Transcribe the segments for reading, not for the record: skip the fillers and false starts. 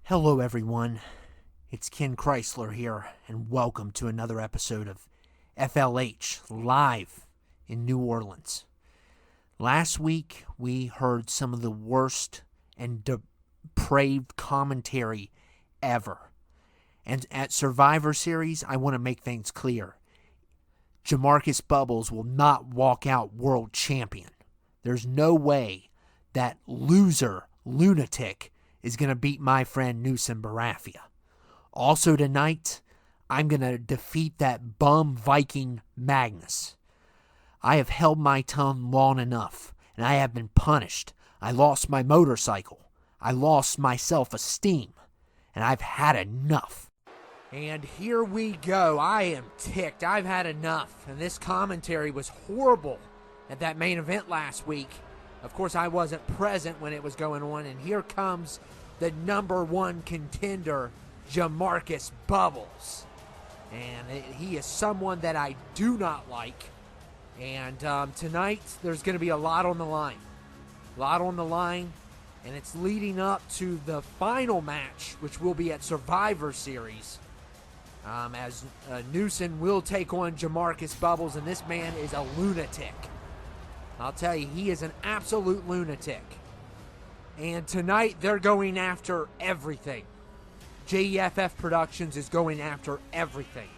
Hello, everyone. It's Ken Chrysler here, and welcome to another episode of FLH live in New Orleans. Last week, we heard some of the worst and depraved commentary ever. And at Survivor Series, I want to make things clear. Jamarcus Bubbles will not walk out world champion. There's no way that lunatic is going to beat my friend Newsom Barafia. Also tonight, I'm going to defeat that bum Viking Magnus. I have held my tongue long enough, and I have been punished. I lost my motorcycle. I lost my self-esteem, and I've had enough. And here we go. I am ticked. I've had enough, and this commentary was horrible at that main event last week. Of course, I wasn't present when it was going on, and here comes the number one contender, Jamarcus Bubbles. And he is someone that I do not like. And tonight, there's going to be a lot on the line. A lot on the line, and it's leading up to the final match, which will be at Survivor Series. As Newsom will take on Jamarcus Bubbles, and this man is a lunatic. I'll tell you, he is an absolute lunatic. And tonight, they're going after everything. J.E.F.F Productions is going after everything.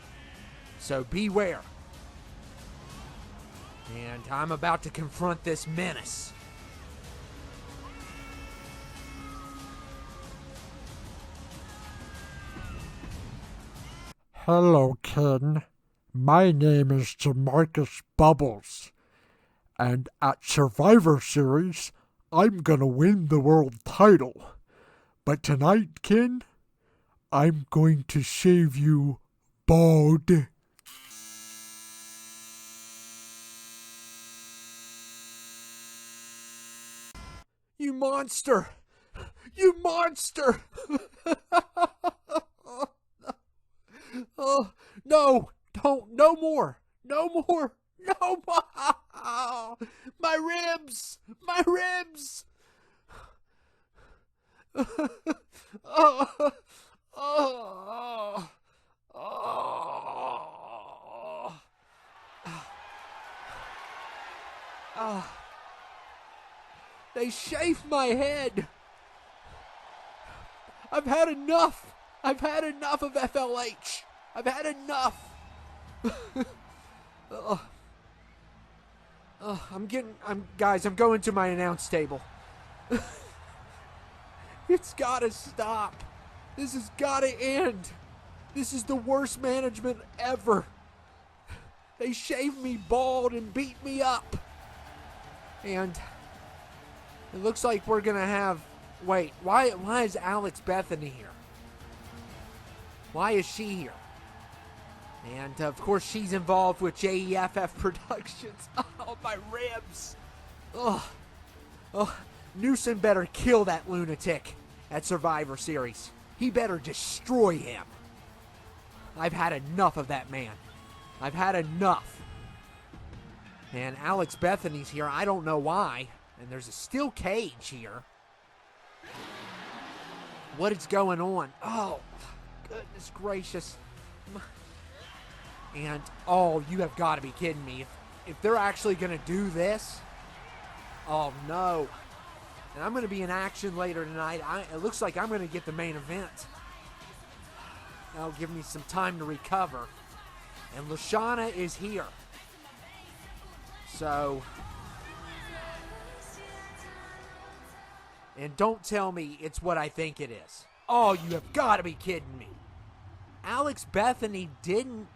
So beware. And I'm about to confront this menace. Hello, Ken. My name is Jamarcus Bubbles. And at Survivor Series, I'm gonna win the world title. But tonight, Ken, I'm going to shave you bald. You monster! You monster! Oh, no! Don't! No more! No more! No more! My ribs! My ribs! Oh, oh, oh, oh. They shaved my head. I've had enough. I've had enough of FLH. I've had enough. Guys, I'm going to my announce table. It's gotta stop. This has gotta end. This is the worst management ever. They shaved me bald and beat me up. And it looks like we're gonna have... Wait, why is Alex Bethany here? Why is she here? And, of course, she's involved with J.E.F.F Productions. Oh, my ribs. Oh, Newsom better kill that lunatic at Survivor Series. He better destroy him. I've had enough of that man. I've had enough. And Alex Bethany's here. I don't know why. And there's a steel cage here. What is going on? Oh, goodness gracious. And, oh, you have got to be kidding me. If they're actually going to do this, oh, no. And I'm going to be in action later tonight. It looks like I'm going to get the main event. That'll give me some time to recover. And Lashana is here. So... And don't tell me it's what I think it is. Oh, you have got to be kidding me. Alex Bethany didn't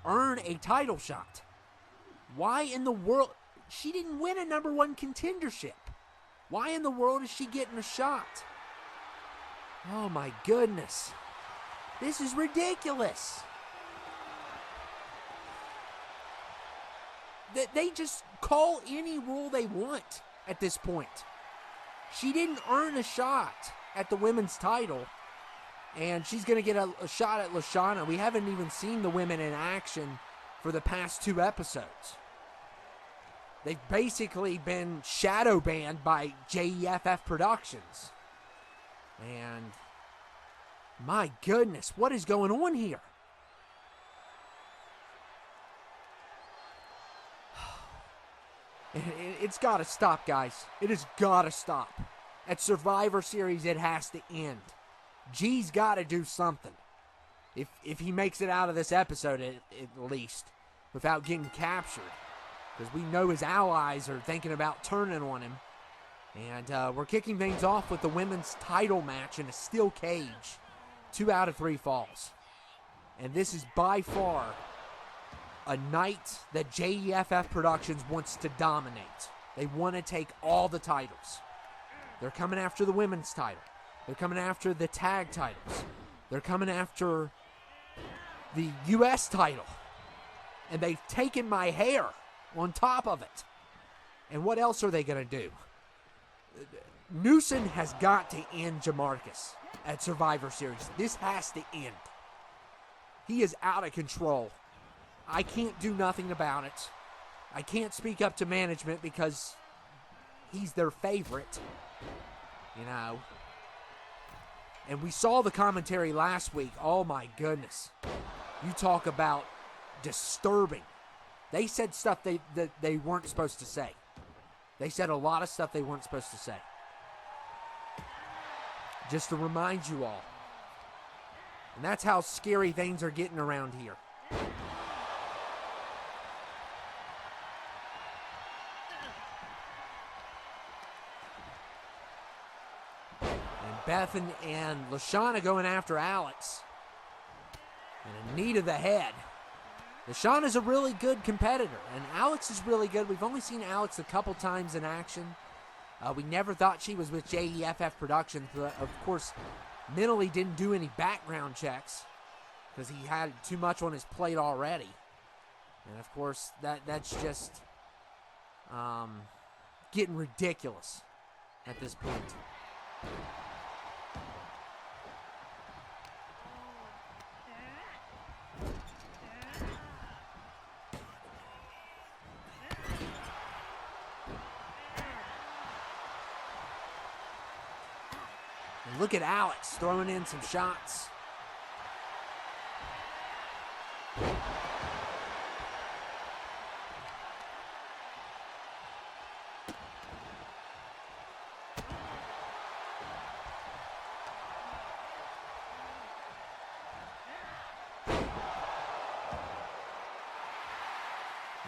earn a title shot. Why in the world? She didn't win a number one contendership. Why in the world is she getting a shot? Oh my goodness. This is ridiculous. They just call any rule they want at this point. She didn't earn a shot at the women's title, and she's going to get a shot at Lashana. We haven't even seen the women in action for the past 2 episodes. They've basically been shadow banned by J.E.F.F Productions. And My goodness, what is going on here? It's got to stop, guys. It has got to stop. At Survivor Series, it has to end. G's got to do something. If he makes it out of this episode, at least, without getting captured. Because we know his allies are thinking about turning on him. And we're kicking things off with the women's title match in a steel cage. 2 out of 3 falls. And this is by far a night that J.E.F.F Productions wants to dominate. They want to take all the titles. They're coming after the women's title. They're coming after the tag titles. They're coming after the U.S. title. And they've taken my hair on top of it. And what else are they going to do? Newsom has got to end Jamarcus at Survivor Series. This has to end. He is out of control. I can't do nothing about it. I can't speak up to management because he's their favorite. You know. And we saw the commentary last week. Oh my goodness. You talk about disturbing. They said stuff that they weren't supposed to say. They said a lot of stuff they weren't supposed to say. Just to remind you all. And that's how scary things are getting around here. And Beth and LaShawna going after Alex. And a knee to the head. LaShawna's a really good competitor, and Alex is really good. We've only seen Alex a couple times in action. We never thought she was with J.E.F.F Productions, but of course, mentally didn't do any background checks because he had too much on his plate already. And of course, that's just getting ridiculous at this point. And look at Alex throwing in some shots.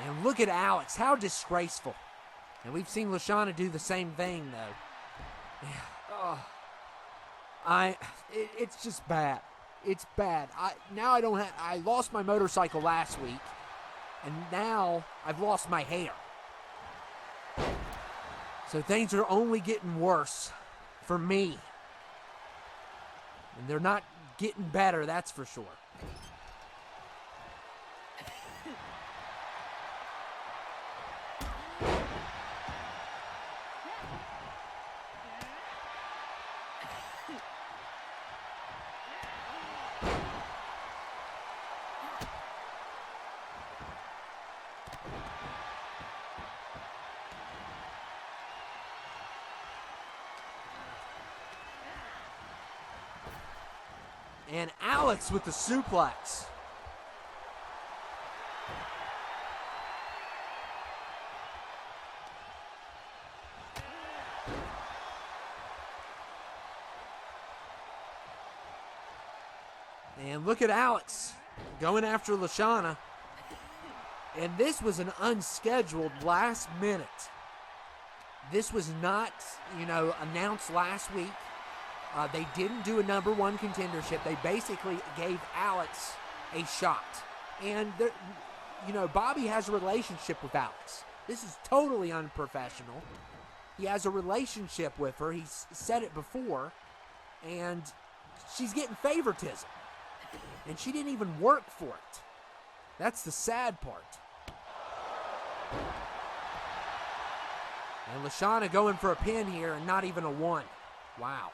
And look at Alex, how disgraceful. And we've seen LaShawna do the same thing, though. It's just bad. It's bad. I lost my motorcycle last week, and now I've lost my hair. So things are only getting worse for me. And they're not getting better, that's for sure. And Alex with the suplex. And look at Alex going after LaShawna. And this was an unscheduled last minute. This was not, announced last week. They didn't do a number 1 contendership. They basically gave Alex a shot. And, Bobby has a relationship with Alex. This is totally unprofessional. He has a relationship with her. He's said it before. And she's getting favoritism. And she didn't even work for it. That's the sad part. And LaShawna going for a pin here and not even a 1. Wow.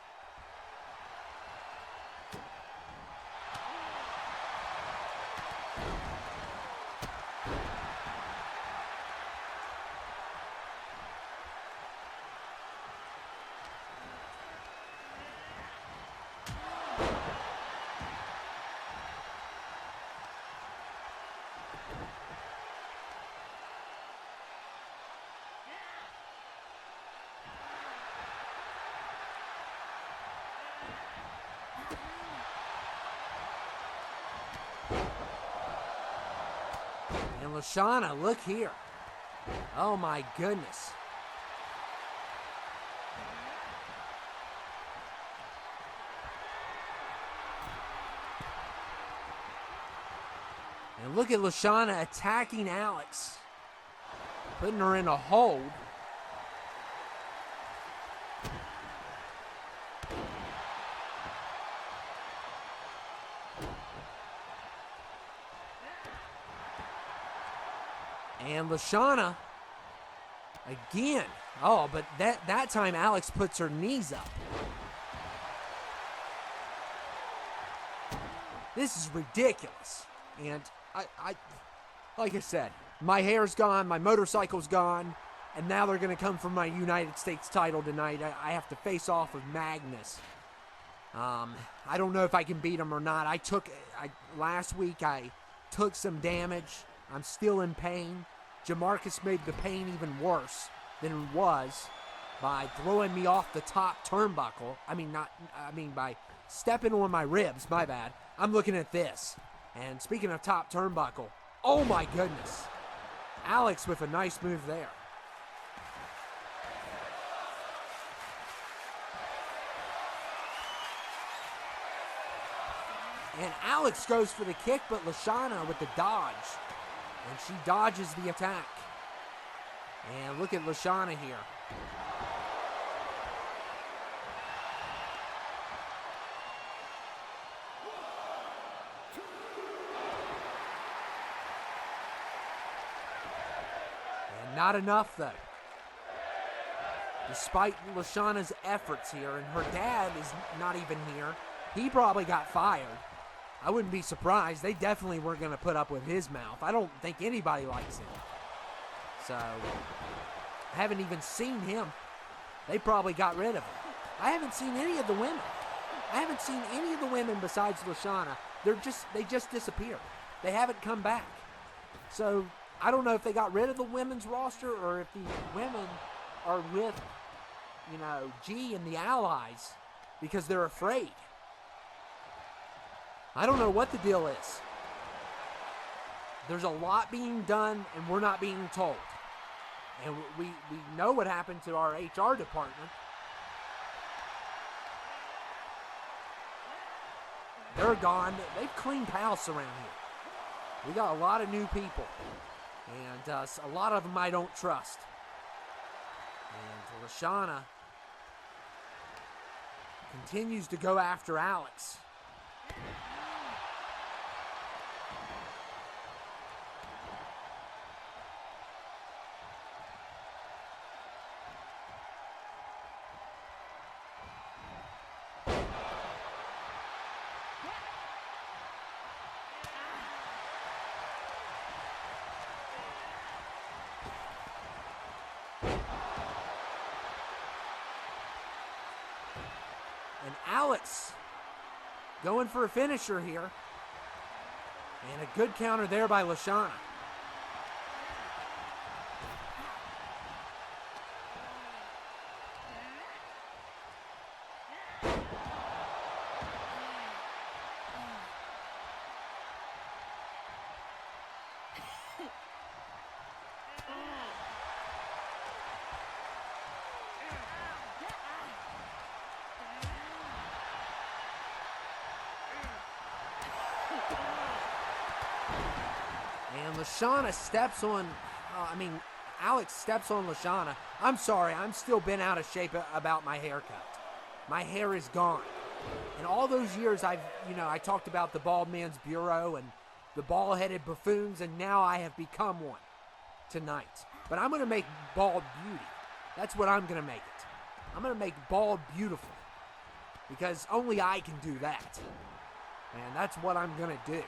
And Lashana, look here. Oh my goodness. And look at Lashana attacking Alex. Putting her in a hold. And Lashana, again. Oh, but that time Alex puts her knees up. This is ridiculous. And I like I said, my hair's gone, my motorcycle's gone, and now they're going to come for my United States title tonight. I have to face off with Magnus. I don't know if I can beat him or not. Last week I took some damage. I'm still in pain. Jamarcus made the pain even worse than it was by throwing me off the top turnbuckle. By stepping on my ribs, my bad. I'm looking at this. And speaking of top turnbuckle, oh my goodness. Alex with a nice move there. And Alex goes for the kick, but Lashana with the dodge. And she dodges the attack. And look at Lashana here. And not enough, though. Despite Lashana's efforts here, and her dad is not even here. He probably got fired. I wouldn't be surprised. They definitely weren't going to put up with his mouth. I don't think anybody likes him. So, I haven't even seen him. They probably got rid of him. I haven't seen any of the women. I haven't seen any of the women besides Lashana. They just disappeared. They haven't come back. So, I don't know if they got rid of the women's roster or if these women are with, G and the Allies because they're afraid. I don't know what the deal is. There's a lot being done, and we're not being told. And we know what happened to our HR department. They're gone. They've cleaned house around here. We got a lot of new people. And a lot of them I don't trust. And Lashana continues to go after Alex. And Alex going for a finisher here. And a good counter there by Lashana. And Lashana steps on, Alex steps on Lashana. I'm sorry, I'm still bent out of shape about my haircut. My hair is gone. And all those years I talked about the bald man's bureau and the bald-headed buffoons, and now I have become one tonight. But I'm going to make bald beauty. That's what I'm going to make it. I'm going to make bald beautiful. Because only I can do that. And that's what I'm going to do.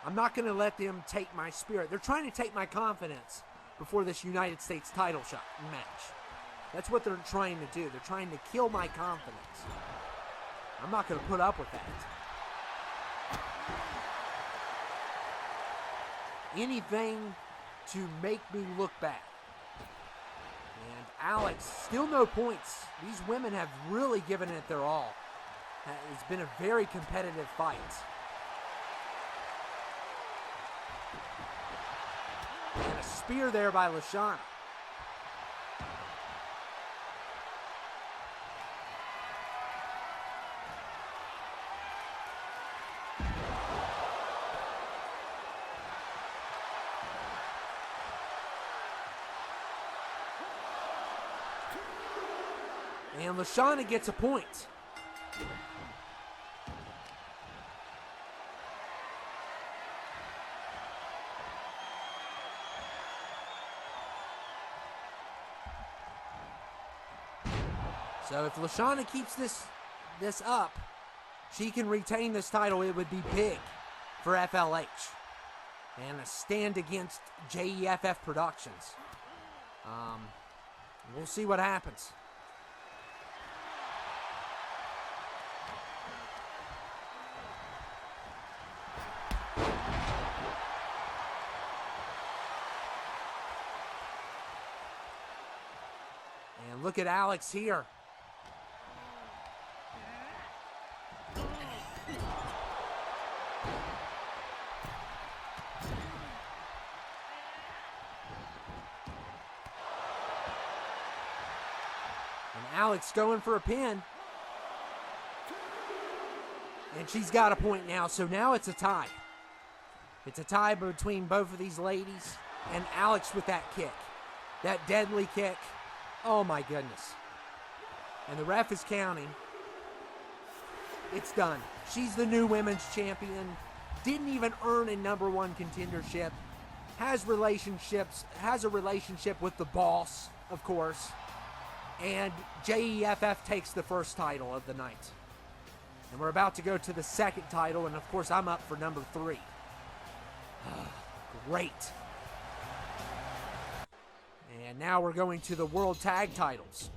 I'm not going to let them take my spirit. They're trying to take my confidence before this United States title shot match. That's what they're trying to do. They're trying to kill my confidence. I'm not going to put up with that. Anything to make me look bad. And Alex, still no points. These women have really given it their all. It's been a very competitive fight. And a spear there by LaShawna. And LaShawna gets a point. So if LaShawna keeps this up, she can retain this title. It would be big for FLH. And a stand against J.E.F.F Productions. We'll see what happens. And look at Alex here. And Alex going for a pin. And she's got a point now, so now it's a tie. It's a tie between both of these ladies. And Alex with that kick. That deadly kick. Oh my goodness. And the ref is counting. It's done. She's the new women's champion. Didn't even earn a #1 contendership. Has a relationship with the boss, of course. And J.E.F.F takes the first title of the night. And we're about to go to the second title, and of course I'm up for number 3. Great. And now we're going to the World Tag Titles.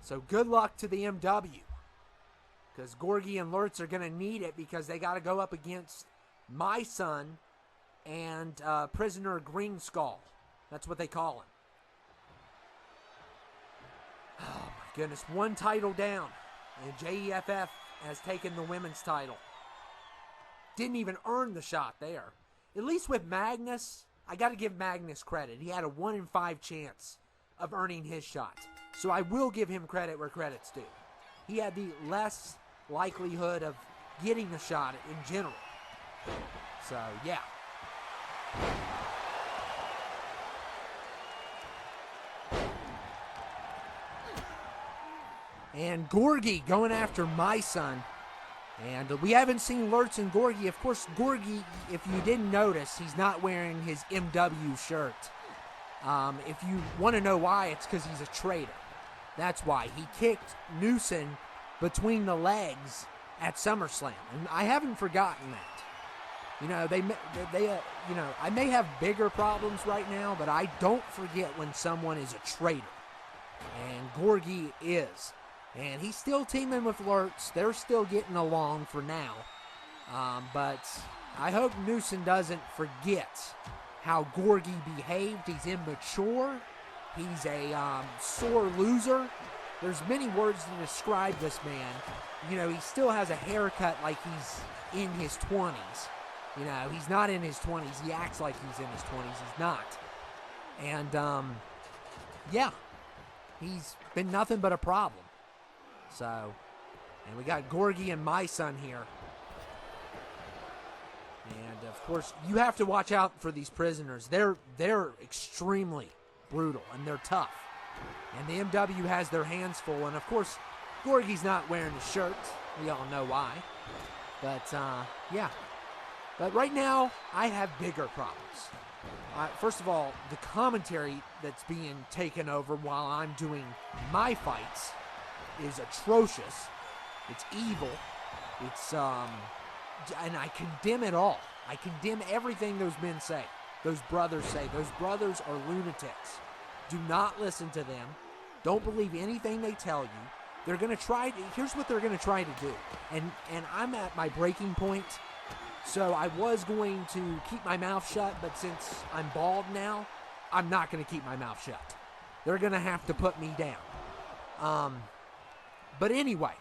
So good luck to the MW. Because Gorgie and Lurtz are going to need it because they got to go up against My Son and Prisoner Green Skull. That's what they call him. Oh my goodness. One title down. And J.E.F.F has taken the women's title. Didn't even earn the shot there. At least with Magnus, I got to give Magnus credit. He had a 1 in 5 chance of earning his shot. So I will give him credit where credit's due. He had the less likelihood of getting the shot in general. So, yeah. And Gorgie going after My Son. And we haven't seen Lurtz and Gorgie. Of course, Gorgie, if you didn't notice, he's not wearing his MW shirt. If you want to know why, it's because he's a traitor. That's why. He kicked Newson between the legs at SummerSlam. And I haven't forgotten that. You know, I may have bigger problems right now, but I don't forget when someone is a traitor. And Gorgie is. And he's still teaming with Lurtz. They're still getting along for now. But I hope Newson doesn't forget how Gorgie behaved. He's immature. He's a sore loser. There's many words to describe this man. You know, he still has a haircut like he's in his 20s. You know, he's not in his 20s. He acts like he's in his 20s. He's not. And, yeah. He's been nothing but a problem. So, and we got Gorgie and My Son here. And, of course, you have to watch out for these prisoners. They're extremely brutal, and they're tough. And the MW has their hands full. And, of course, Gorgie's not wearing a shirt. We all know why. But, yeah. But right now, I have bigger problems. First of all, the commentary that's being taken over while I'm doing my fights is atrocious. It's evil. It's, and I condemn it all. I condemn everything those men say. Those brothers say. Those brothers are lunatics. Do not listen to them. Don't believe anything they tell you. They're going to try to, here's what they're going to try to do. And I'm at my breaking point. So I was going to keep my mouth shut, but since I'm bald now, I'm not going to keep my mouth shut. They're going to have to put me down. But anyway,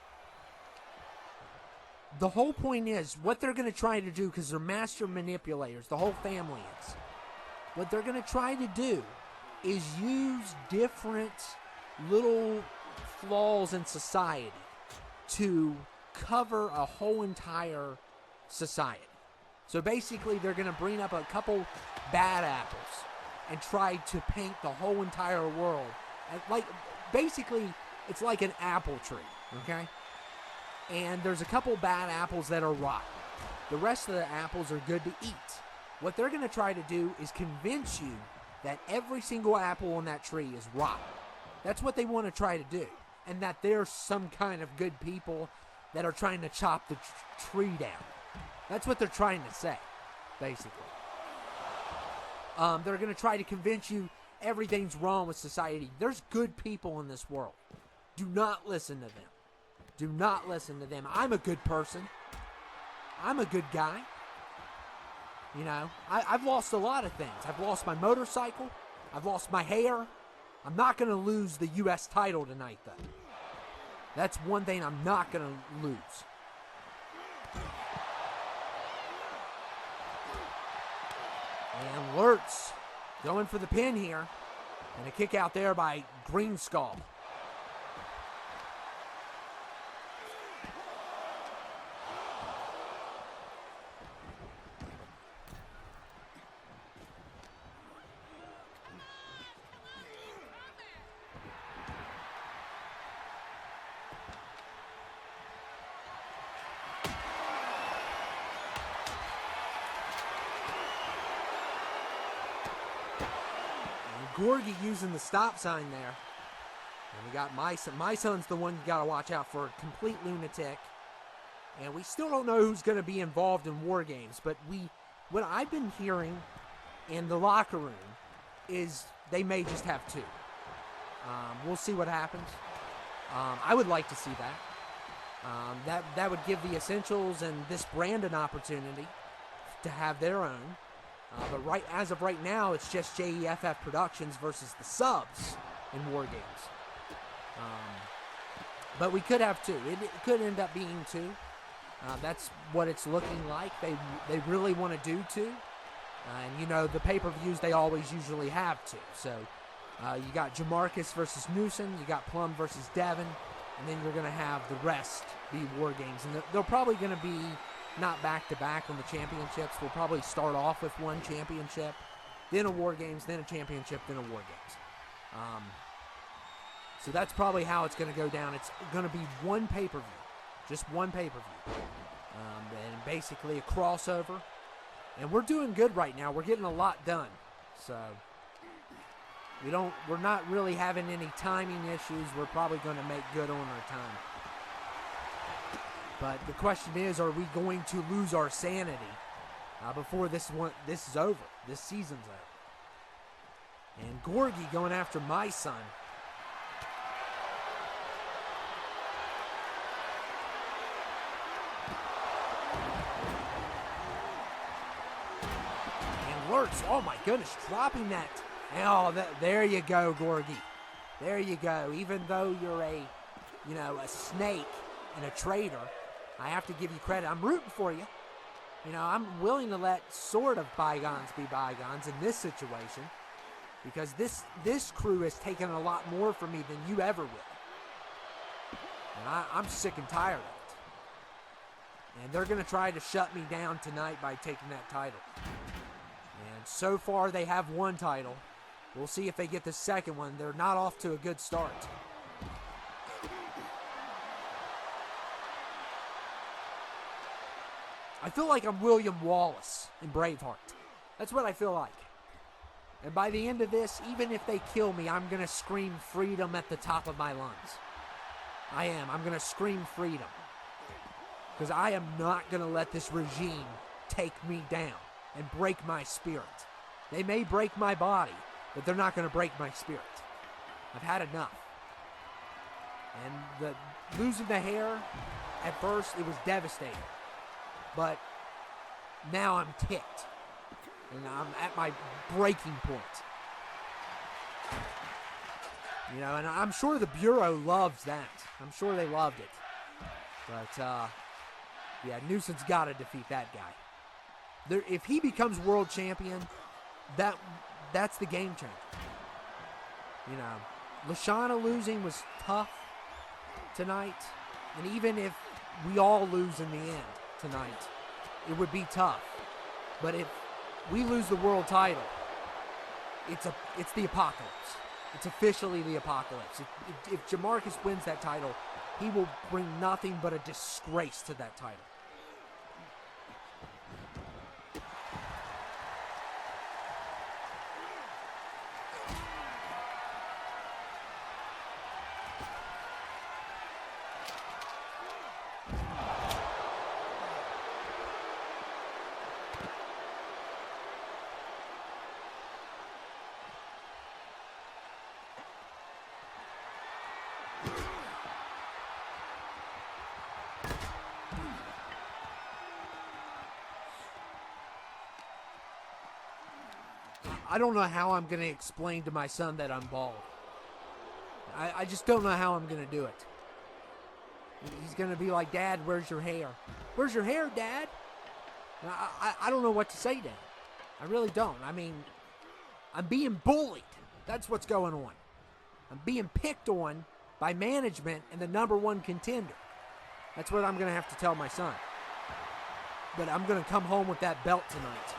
the whole point is what they're going to try to do, because they're master manipulators, the whole family is. what they're going to try to do is use different little flaws in society to cover a whole entire society. So basically, they're going to bring up a couple bad apples and try to paint the whole entire world. And basically, it's like an apple tree, okay? And there's a couple bad apples that are rotten. The rest of the apples are good to eat. What they're going to try to do is convince you that every single apple on that tree is rotten. That's what they want to try to do. And that there's some kind of good people that are trying to chop the tree down. That's what they're trying to say, basically. They're going to try to convince you everything's wrong with society. There's good people in this world. Do not listen to them. Do not listen to them. I'm a good person. I'm a good guy. You know, I've lost a lot of things. I've lost my motorcycle. I've lost my hair. I'm not going to lose the U.S. title tonight, though. That's one thing I'm not going to lose. And Lurtz going for the pin here. And a kick out there by Green Skull. Gorgie using the stop sign there. And we got my son. My son's the one you got to watch out for. Complete lunatic. And we still don't know who's going to be involved in War Games. But what I've been hearing in the locker room is they may just have two. We'll see what happens. I would like to see that. That would give the Essentials and this brand an opportunity to have their own. But as of right now, it's just J.E.F.F Productions versus the subs in War Games. But we could have two. It could end up being two. That's what it's looking like. They really want to do two. And, you know, the pay-per-views, they always usually have two. So you got Jamarcus versus Newsom. You got Plum versus Devin. And then you're going to have the rest be War Games. And they're probably going to be not back-to-back on the championships. We'll probably start off with one championship, then a War Games, then a championship, then a War Games. So that's probably how it's going to go down. It's going to be one pay-per-view, just one pay-per-view. And basically a crossover. And we're doing good right now. We're getting a lot done. So we're not really having any timing issues. We're probably going to make good on our time. But the question is, are we going to lose our sanity before this is over? This season's over. And Gorgie going after my son. And Lurtz, oh my goodness, dropping that. Oh, there you go, Gorgie. There you go. Even though you're a snake and a traitor, I have to give you credit. I'm rooting for you. You know, I'm willing to let sort of bygones be bygones in this situation because this crew has taken a lot more from me than you ever will. And I'm sick and tired of it. And they're going to try to shut me down tonight by taking that title. And so far they have one title. We'll see if they get the second one. They're not off to a good start. I feel like I'm William Wallace in Braveheart. That's what I feel like. And by the end of this, even if they kill me, I'm going to scream freedom at the top of my lungs. I am. I'm going to scream freedom. Because I am not going to let this regime take me down and break my spirit. They may break my body, but they're not going to break my spirit. I've had enough. And losing the hair, at first, it was devastating. But now I'm ticked. And I'm at my breaking point. You know, and I'm sure the Bureau loves that. I'm sure they loved it. But, yeah, Newsom's got to defeat that guy. If he becomes world champion, that's the game changer. You know, Lashana losing was tough tonight, and even if we all lose in the end tonight, it would be tough. But if we lose the world title, it's the apocalypse. It's officially the apocalypse. If Jamarcus wins that title, he will bring nothing but a disgrace to that title. I don't know how I'm going to explain to my son that I'm bald. I just don't know how I'm going to do it. He's going to be like, Dad, where's your hair? Where's your hair, Dad? I don't know what to say to him. I really don't. I mean, I'm being bullied. That's what's going on. I'm being picked on by management and the number one contender. That's what I'm going to have to tell my son. But I'm going to come home with that belt tonight.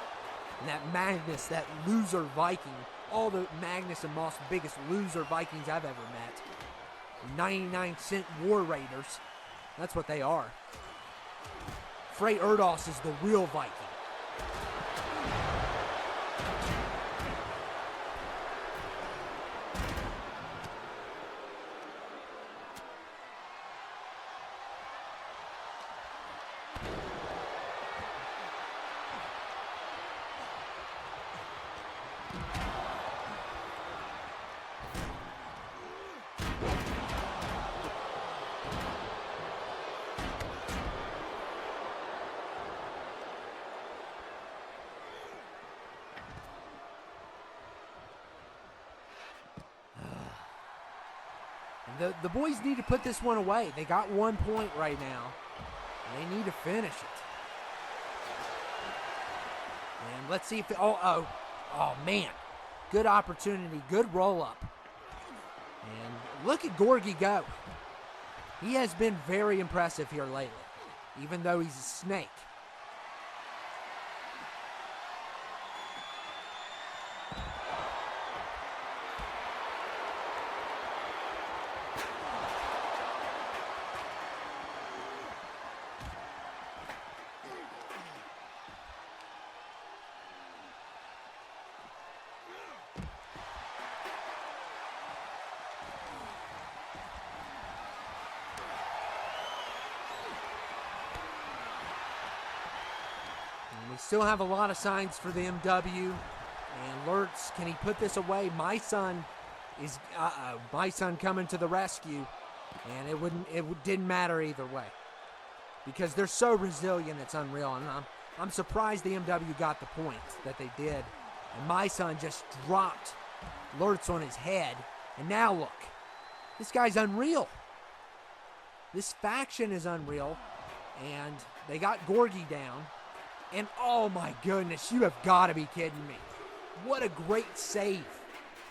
And that Magnus, that loser Viking, all the Magnus and Moss, biggest loser Vikings I've ever met. 99-cent War Raiders. That's what they are. Frey Erdos is the real Viking. The boys need to put this one away. They got 1 point right now. They need to finish it. And let's see if... Oh, man. Good opportunity. Good roll-up. And look at Gorgie go. He has been very impressive here lately, even though he's a snake. We still have a lot of signs for the MW. And Lurtz, can he put this away? My son is my son coming to the rescue, and it didn't matter either way because they're so resilient. It's unreal, and I'm surprised the MW got the point that they did. And my son just dropped Lurtz on his head, and now look, this guy's unreal. This faction is unreal, and they got Gorgie down. And oh my goodness, you have got to be kidding me. What a great save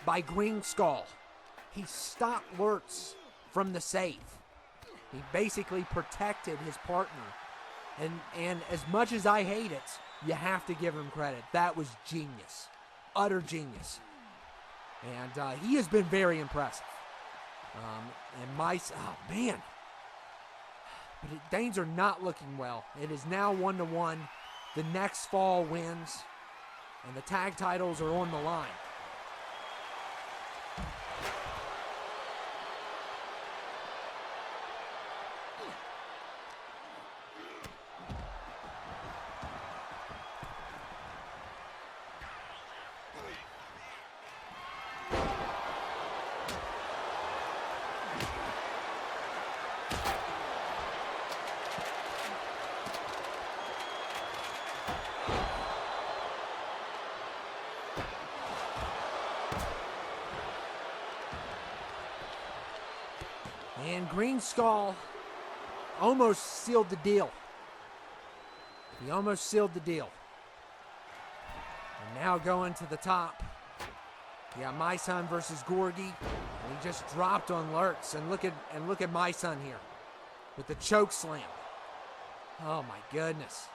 by Green Skull. He stopped Lurtz from the save. He basically protected his partner. And as much as I hate it, you have to give him credit. That was genius. Utter genius. And he has been very impressive. Oh man. But Danes are not looking well. It is now 1-1. The next fall wins, and the tag titles are on the line. And Green Skull almost sealed the deal. He almost sealed the deal. And now going to the top. You got my son versus Gorgie. And he just dropped on Lurtz. And look at my son here with the choke slam. Oh my goodness.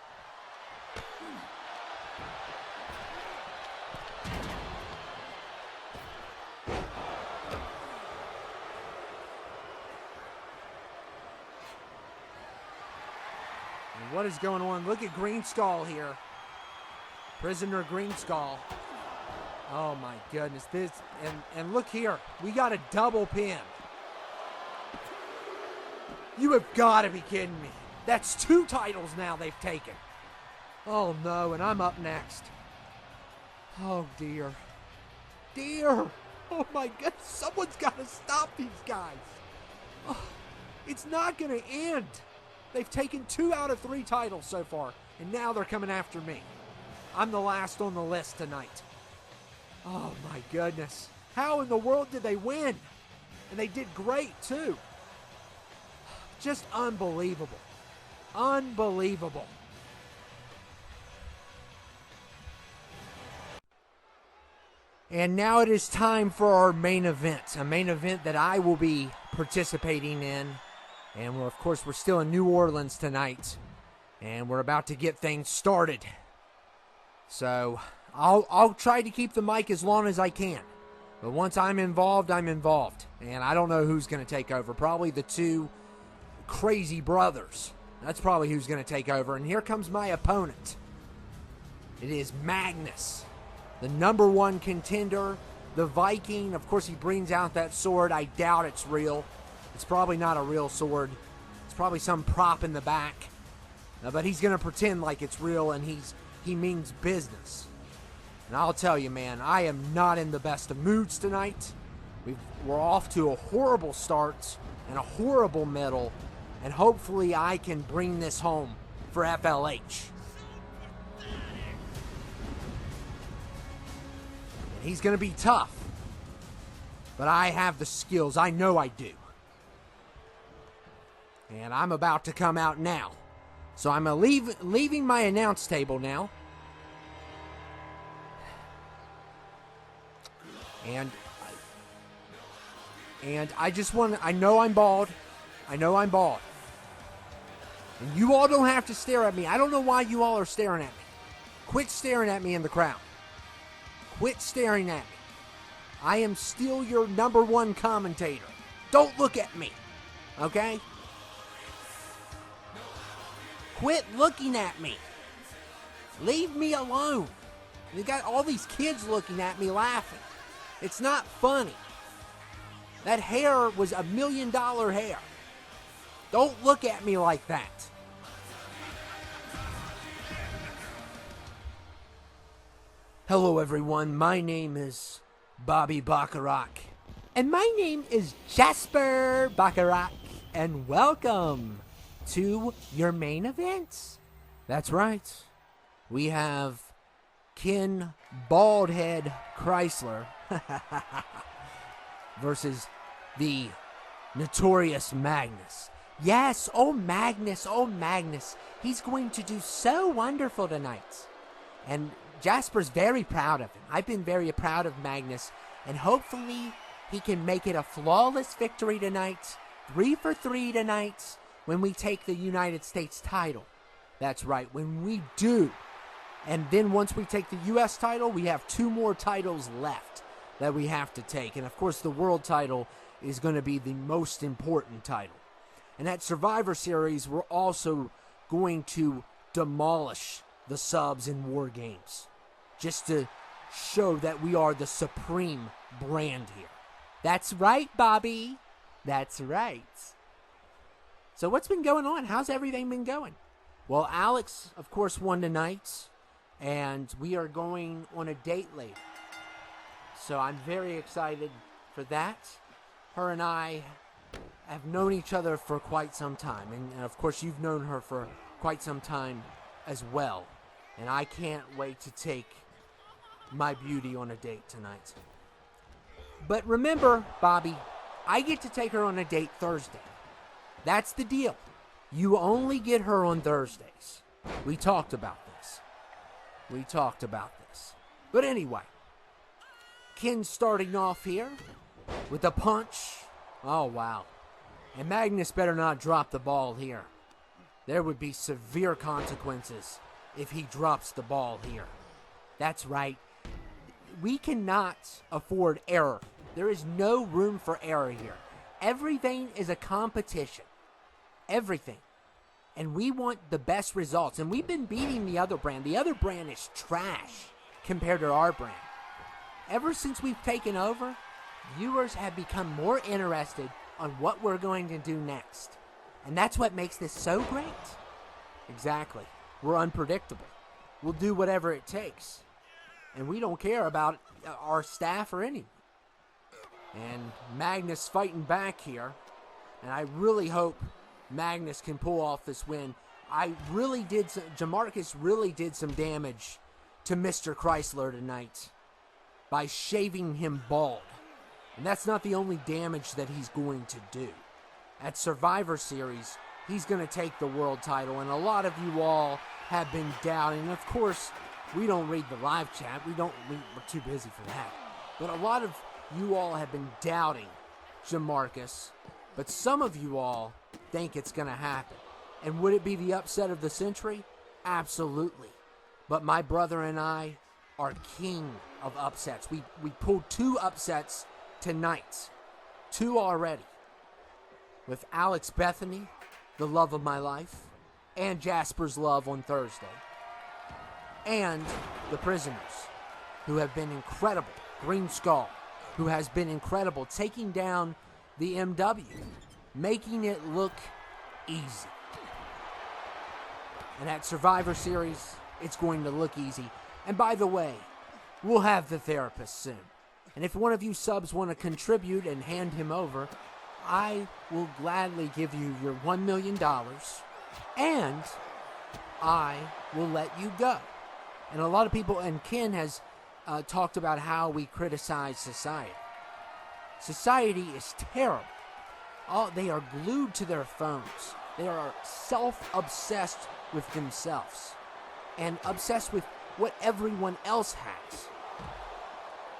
And what is going on? Look at Green Skull here. Prisoner Green Skull. Oh my goodness. And look here. We got a double pin. You have got to be kidding me. That's 2 titles now they've taken. Oh no, and I'm up next. Oh dear. Dear. Oh my God. Someone's got to stop these guys. Oh, it's not going to end. They've taken 2 out of 3 titles so far, and now they're coming after me. I'm the last on the list tonight. Oh my goodness. How in the world did they win? And they did great too. Just unbelievable. Unbelievable. And now it is time for our main event. A main event that I will be participating in. And of course, we're still in New Orleans tonight. And we're about to get things started. So I'll try to keep the mic as long as I can. But once I'm involved, I'm involved. And I don't know who's going to take over. Probably the 2 crazy brothers. That's probably who's going to take over. And here comes my opponent. It is Magnus, the #1 contender, the Viking. Of course, he brings out that sword. I doubt it's real. It's probably not a real sword. It's probably some prop in the back. But he's going to pretend like it's real, and he means business. And I'll tell you, man, I am not in the best of moods tonight. We're off to a horrible start and a horrible middle. And hopefully I can bring this home for FLH. And he's going to be tough. But I have the skills. I know I do. And I'm about to come out now. So I'm leaving my announce table now. And I just want to, I know I'm bald. And you all don't have to stare at me. I don't know why you all are staring at me. Quit staring at me in the crowd. Quit staring at me. I am still your #1 commentator. Don't look at me. Okay? Quit looking at me. Leave me alone. You got all these kids looking at me laughing. It's not funny. That hair was $1 million hair. Don't look at me like that. Hello everyone, my name is Bobby Bacharach. And my name is Jasper Bacharach. And welcome to your main event. That's right. We have Ken Baldhead Chrysler versus the notorious Magnus. Yes, oh Magnus. He's going to do so wonderful tonight. And Jasper's very proud of him. I've been very proud of Magnus. And hopefully he can make it a flawless victory tonight. 3 for 3 tonight when we take the United States title. That's right, when we do. And then once we take the U.S. title, we have 2 more titles left that we have to take. And of course, the world title is going to be the most important title. And at Survivor Series, we're also going to demolish the subs in War Games. Just to show that we are the supreme brand here. That's right, Bobby. That's right. So what's been going on? How's everything been going? Well, Alex, of course, won tonight. And we are going on a date later. So I'm very excited for that. Her and I have known each other for quite some time. And of course, you've known her for quite some time as well. And I can't wait to take my beauty on a date tonight. But remember, Bobby, I get to take her on a date Thursday. That's the deal. You only get her on Thursdays. We talked about this. But anyway, Ken starting off here with a punch. Oh, wow. And Magnus better not drop the ball here. There would be severe consequences if he drops the ball here. That's right. We cannot afford error. There is no room for error here. Everything is a competition. Everything. And we want the best results. And we've been beating the other brand. The other brand is trash compared to our brand. Ever since we've taken over, viewers have become more interested on what we're going to do next. And that's what makes this so great. Exactly. We're unpredictable. We'll do whatever it takes. And we don't care about our staff or anyone. And Magnus fighting back here. And I really hope Magnus can pull off this win. Jamarcus really did some damage to Mr. Chrysler tonight by shaving him bald. And that's not the only damage that he's going to do. At Survivor Series, he's going to take the world title. And a lot of you all have been doubting. And of course, we don't read the live chat. We're too busy for that. But a lot of you all have been doubting Jamarcus. But some of you all think it's going to happen. And would it be the upset of the century? Absolutely. But my brother and I are king of upsets. We pulled 2 upsets tonight. 2 already. With Alex Bethany, the love of my life, and Jasper's love on Thursday. And the Prisoners, who have been incredible. Green Skull, who has been incredible, taking down the MW, making it look easy. And at Survivor Series, it's going to look easy. And by the way, we'll have the therapist soon. And if one of you subs want to contribute and hand him over, I will gladly give you your $1 million, and I will let you go. And a lot of people, and Ken has talked about how we criticize society. Society is terrible. They are glued to their phones. They are self-obsessed with themselves and obsessed with what everyone else has.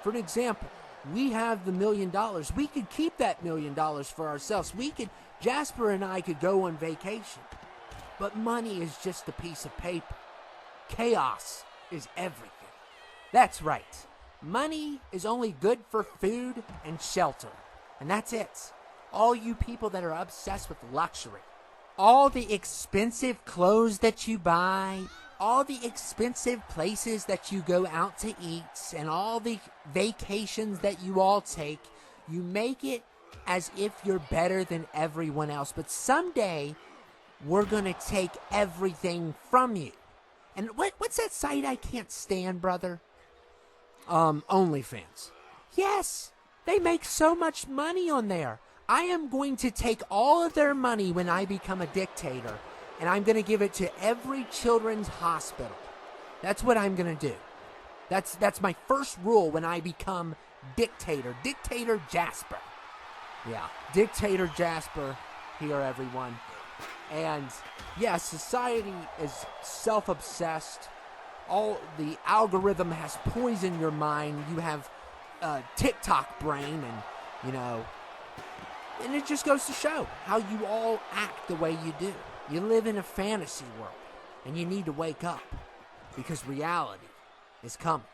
For an example, we have the $1 million. We could keep that $1 million for ourselves. Jasper and I could go on vacation. But money is just a piece of paper. Chaos is everything. That's right. Money is only good for food and shelter. And that's it. All you people that are obsessed with luxury. All the expensive clothes that you buy, all the expensive places that you go out to eat, and all the vacations that you all take, you make it as if you're better than everyone else. But someday, we're going to take everything from you. And what's that site I can't stand, brother? OnlyFans. Yes, they make so much money on there. I am going to take all of their money when I become a dictator, and I'm going to give it to every children's hospital. That's what I'm going to do. That's my first rule when I become dictator. Dictator Jasper. Yeah, Dictator Jasper here, everyone. And yeah, society is self-obsessed. All the algorithm has poisoned your mind. You have TikTok brain, and and it just goes to show how you all act the way you do. You live in a fantasy world, and you need to wake up because reality is coming,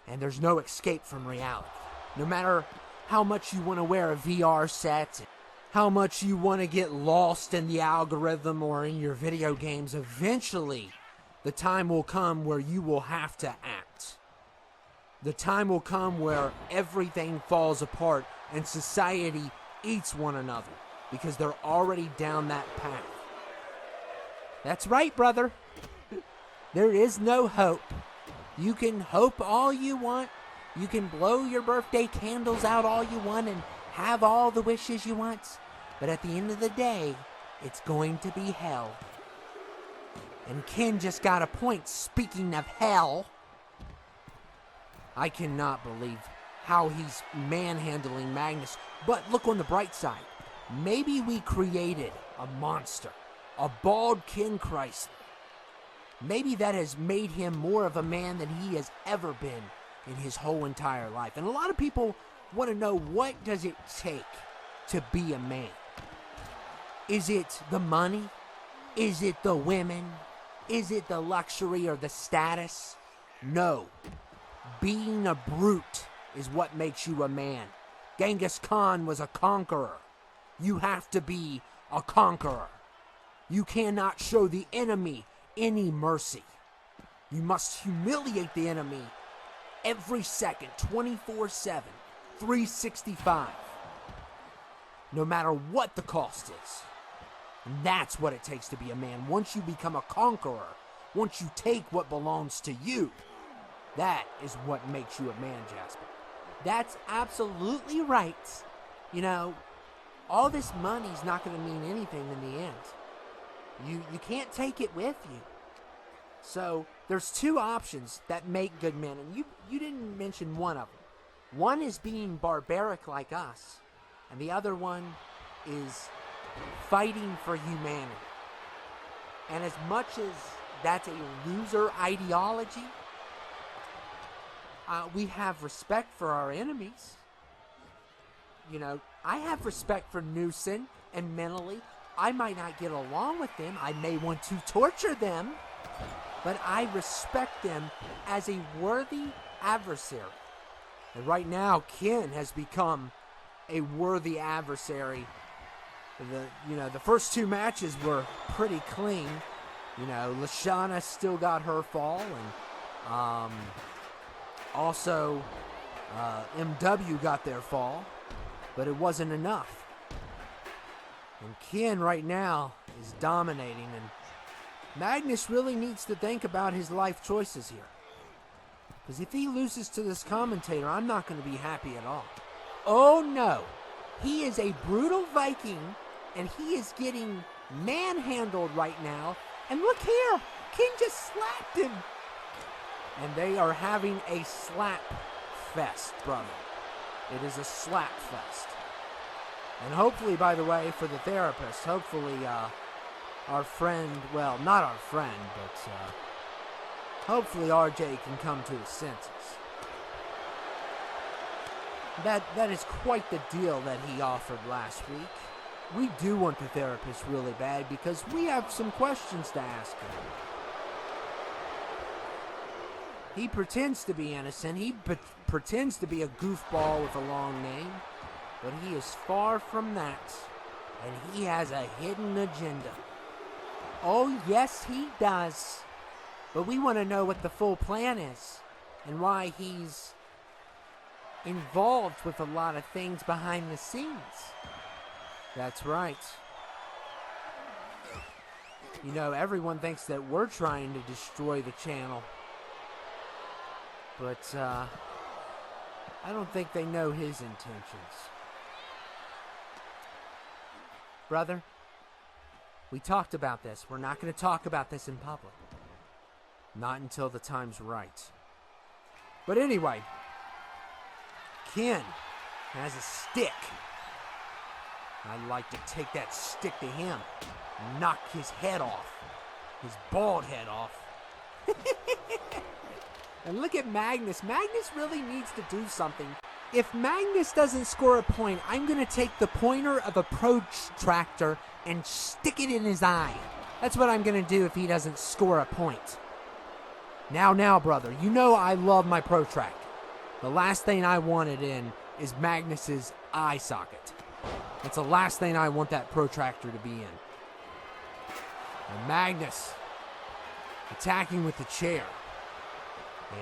and there's no escape from reality. No matter how much you want to wear a VR set, how much you want to get lost in the algorithm or in your video games, eventually the time will come where you will have to act. The time will come where everything falls apart and society eats one another because they're already down that path. That's right, brother. There is no hope. You can hope all you want. You can blow your birthday candles out all you want and have all the wishes you want. But at the end of the day, it's going to be hell. And Ken just got a point. Speaking of hell, I cannot believe how he's manhandling Magnus. But look on the bright side. Maybe we created a monster. A bald Ken Chrysler. maybe that has made him more of a man than he has ever been in his whole entire life. And a lot of people want to know, what does it take to be a man? Is it the money? Is it the women? Is it the luxury or the status? No. Being a brute is what makes you a man. Genghis Khan was a conqueror. You have to be a conqueror. You cannot show the enemy any mercy. You must humiliate the enemy every second, 24/7, 365. No matter what the cost is. And that's what it takes to be a man. Once you become a conqueror, once you take what belongs to you, that is what makes you a man, Jasper. That's absolutely right. You know, all this money's not going to mean anything in the end. You can't take it with you. So there's two options that make good men, and you didn't mention one of them. One is being barbaric like us, and the other one is fighting for humanity. And as much as that's a loser ideology, we have respect for our enemies. You know, I have respect for Newsom, and mentally, I might not get along with them. I may want to torture them, but I respect them as a worthy adversary. And right now, Ken has become a worthy adversary. The first two matches were pretty clean. You know, Lashana still got her fall, and also MW got their fall, but it wasn't enough. And Ken right now is dominating, and Magnus really needs to think about his life choices here. Because if he loses to this commentator, I'm not going to be happy at all. Oh no, he is a brutal Viking, and he is getting manhandled right now. And look here, Ken just slapped him. And they are having a slap fest, brother. It is a slap fest. And hopefully, by the way, for the therapist, hopefully our friend, well, not our friend, but hopefully RJ can come to his senses. That is quite the deal that he offered last week. We do want the therapist really bad because we have some questions to ask him. He pretends to be innocent. He pretends to be a goofball with a long name. But he is far from that. And he has a hidden agenda. Oh, yes, he does. But we want to know what the full plan is. And why he's involved with a lot of things behind the scenes. That's right. You know, everyone thinks that we're trying to destroy the channel. But, I don't think they know his intentions. Brother, we talked about this. We're not going to talk about this in public. Not until the time's right. But anyway, Ken has a stick. I'd like to take that stick to him and knock his head off. His bald head off. And look at Magnus. Magnus really needs to do something. If Magnus doesn't score a point, I'm going to take the pointer of a protractor and stick it in his eye. That's what I'm going to do if he doesn't score a point. Now, brother, you know I love my protractor. The last thing I want it in is Magnus's eye socket. It's the last thing I want that protractor to be in. And Magnus attacking with the chair.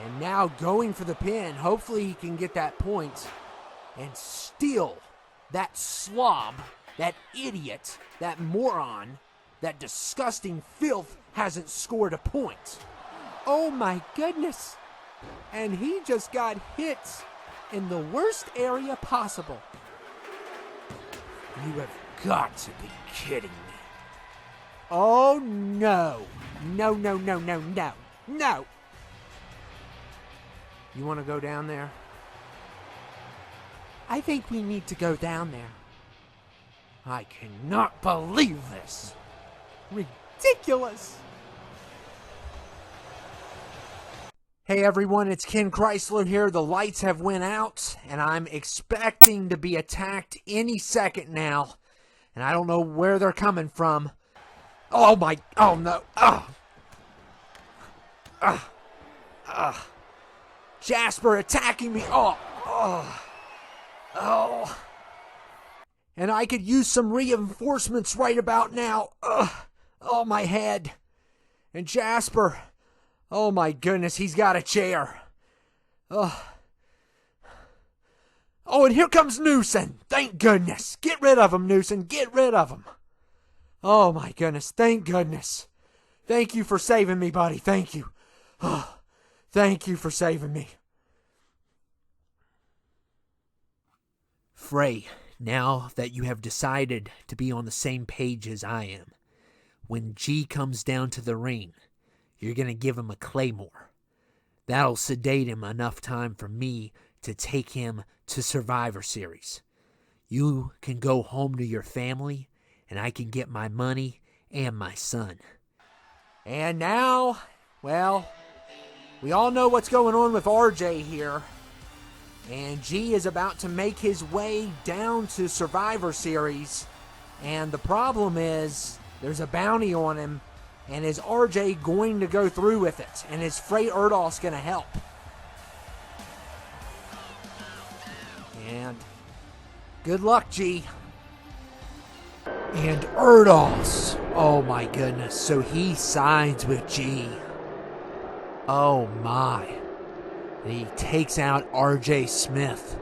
And now going for the pin. Hopefully he can get that point. And still, that slob, that idiot, that moron, that disgusting filth hasn't scored a point. Oh my goodness. And he just got hit in the worst area possible. You have got to be kidding me. Oh no. No. No. You want to go down there? I think we need to go down there. I cannot believe this. Ridiculous. Hey everyone, it's Ken Chrysler here. The lights have went out, and I'm expecting to be attacked any second now. And I don't know where they're coming from. Oh no. Jasper attacking me. Oh. And I could use some reinforcements right about now. Oh, my head. And Jasper. Oh my goodness, he's got a chair. Oh, and here comes Newson. Thank goodness. Get rid of him, Newson. Get rid of him. Oh my goodness, thank goodness. Thank you for saving me, buddy. Thank you. Oh, thank you for saving me. Frey, now that you have decided to be on the same page as I am, when G comes down to the ring, you're going to give him a claymore. That'll sedate him enough time for me to take him to Survivor Series. You can go home to your family, and I can get my money and my son. And now, well, we all know what's going on with RJ here. And G is about to make his way down to Survivor Series. And the problem is, there's a bounty on him. And is RJ going to go through with it? And is Frey Erdos going to help? And good luck, G. And Erdos. Oh my goodness. So he sides with G. Oh my. And he takes out RJ Smith.